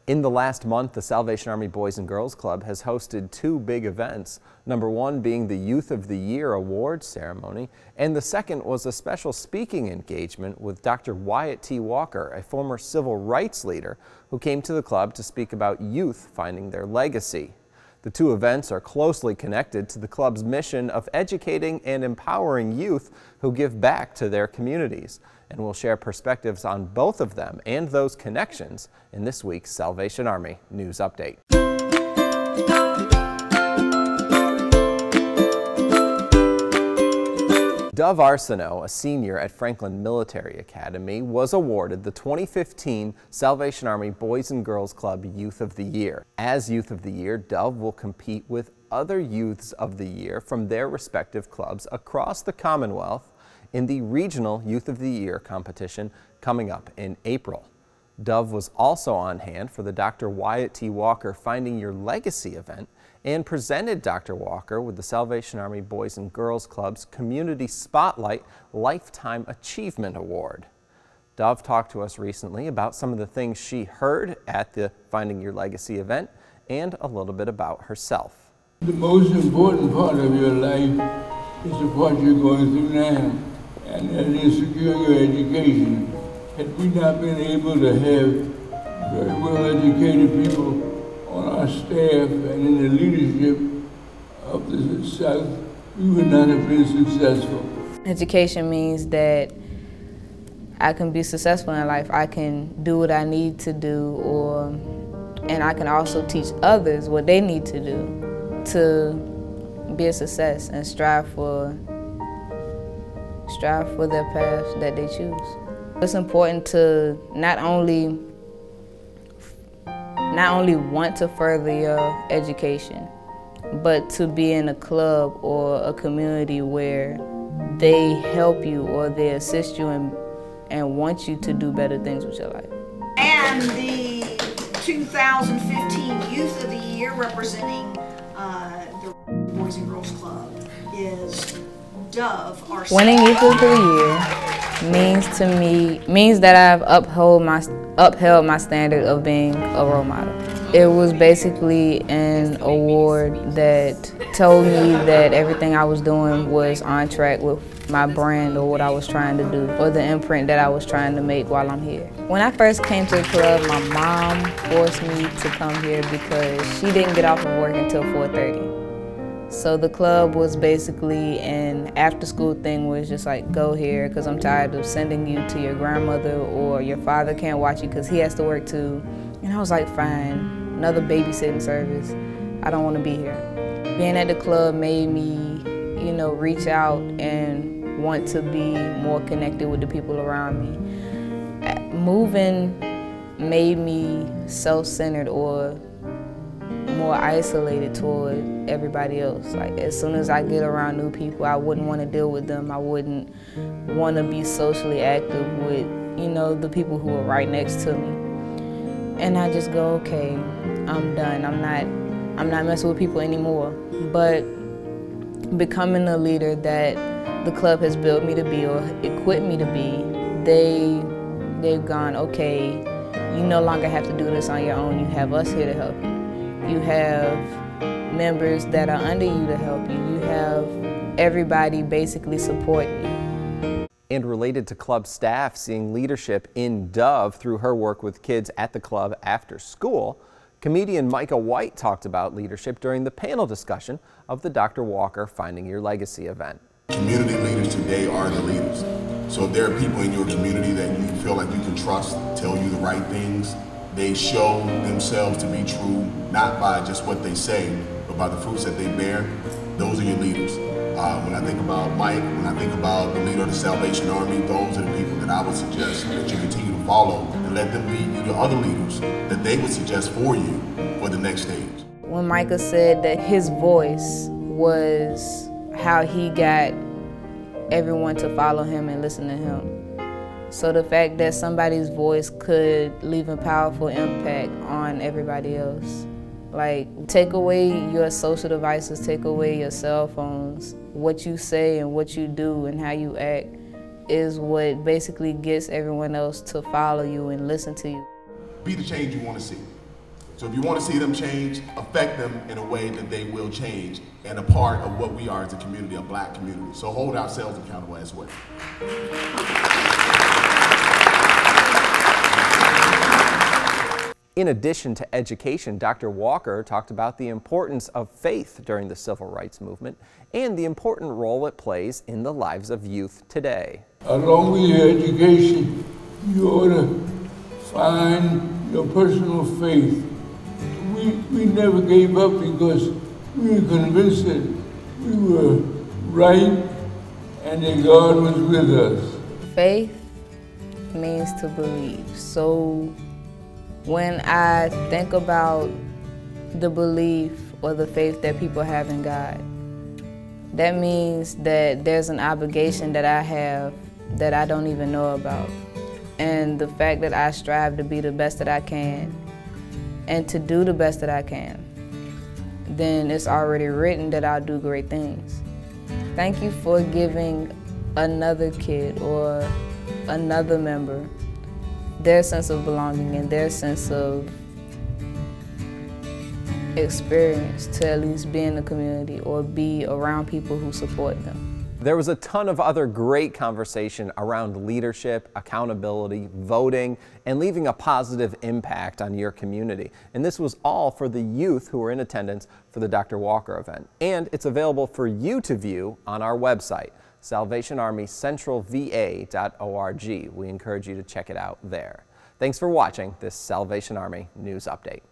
In the last month, the Salvation Army Boys and Girls Club has hosted two big events. Number one being the Youth of the Year award ceremony, and the second was a special speaking engagement with Dr. Wyatt Tee Walker, a former civil rights leader who came to the club to speak about youth finding their legacy. The two events are closely connected to the club's mission of educating and empowering youth who give back to their communities. And we'll share perspectives on both of them and those connections in this week's Salvation Army News Update. Dove Arceneaux, a senior at Franklin Military Academy, was awarded the 2015 Salvation Army Boys and Girls Club Youth of the Year. As Youth of the Year, Dove will compete with other Youths of the Year from their respective clubs across the Commonwealth in the Regional Youth of the Year competition coming up in April. Dove was also on hand for the Dr. Wyatt Tee Walker Finding Your Legacy event and presented Dr. Walker with the Salvation Army Boys and Girls Club's Community Spotlight Lifetime Achievement Award. Dove talked to us recently about some of the things she heard at the Finding Your Legacy event and a little bit about herself. The most important part of your life is the part you're going through now, and that is securing your education. Had we not been able to have very well-educated people on our staff and in the leadership of the South, we would not have been successful. Education means that I can be successful in life. I can do what I need to do, and I can also teach others what they need to do to be a success and strive for their path that they choose. It's important to not only want to further your education, but to be in a club or a community where they help you or they assist you and want you to do better things with your life. And the 2015 Youth of the Year representing the Boys and Girls Club is Dove Arceneaux. Winning Youth of the Year means that I've upheld my standard of being a role model. It was basically an award that told me that everything I was doing was on track with my brand or what I was trying to do or the imprint that I was trying to make while I'm here. When I first came to the club, my mom forced me to come here because she didn't get off of work until 4:30. So the club was basically an after-school thing where it's just like, go here because I'm tired of sending you to your grandmother, or your father can't watch you because he has to work too. And I was like, fine, another babysitting service. I don't want to be here. Being at the club made me, reach out and want to be more connected with the people around me. Moving made me self-centered or more isolated toward everybody else. Like, as soon as I get around new people, I wouldn't want to deal with them. I wouldn't want to be socially active with, the people who are right next to me. And I just go, okay, I'm done. I'm not messing with people anymore. But becoming the leader that the club has built me to be or equipped me to be, they've gone, okay, you no longer have to do this on your own. You have us here to help you. You have members that are under you to help you. You have everybody basically support you. And related to club staff seeing leadership in Dove through her work with kids at the club after school, comedian Micah White talked about leadership during the panel discussion of the Dr. Walker Finding Your Legacy event. Community leaders today are the leaders. So if there are people in your community that you feel like you can trust, tell you the right things, they show themselves to be true, not by just what they say, but by the fruits that they bear. Those are your leaders. When I think about Mike, when I think about the leader of the Salvation Army, those are the people that I would suggest that you continue to follow and let them lead you to other leaders that they would suggest for you for the next stage. When Micah said that his voice was how he got everyone to follow him and listen to him. So the fact that somebody's voice could leave a powerful impact on everybody else. Like, take away your social devices, take away your cell phones. What you say and what you do and how you act is what basically gets everyone else to follow you and listen to you. Be the change you want to see. So if you want to see them change, affect them in a way that they will change and a part of what we are as a community, a black community. So hold ourselves accountable as well. In addition to education, Dr. Walker talked about the importance of faith during the civil rights movement and the important role it plays in the lives of youth today. Along with your education, you ought to find your personal faith. We never gave up because we were convinced that we were right and that God was with us. Faith means to believe. So when I think about the belief or the faith that people have in God, that means that there's an obligation that I have that I don't even know about. And the fact that I strive to be the best that I can and to do the best that I can, then it's already written that I'll do great things. Thank you for giving another kid or another member their sense of belonging and their sense of experience to at least be in the community or be around people who support them. There was a ton of other great conversation around leadership, accountability, voting, and leaving a positive impact on your community. And this was all for the youth who were in attendance for the Dr. Walker event. And it's available for you to view on our website, salvationarmycentralva.org. We encourage you to check it out there. Thanks for watching this Salvation Army News Update.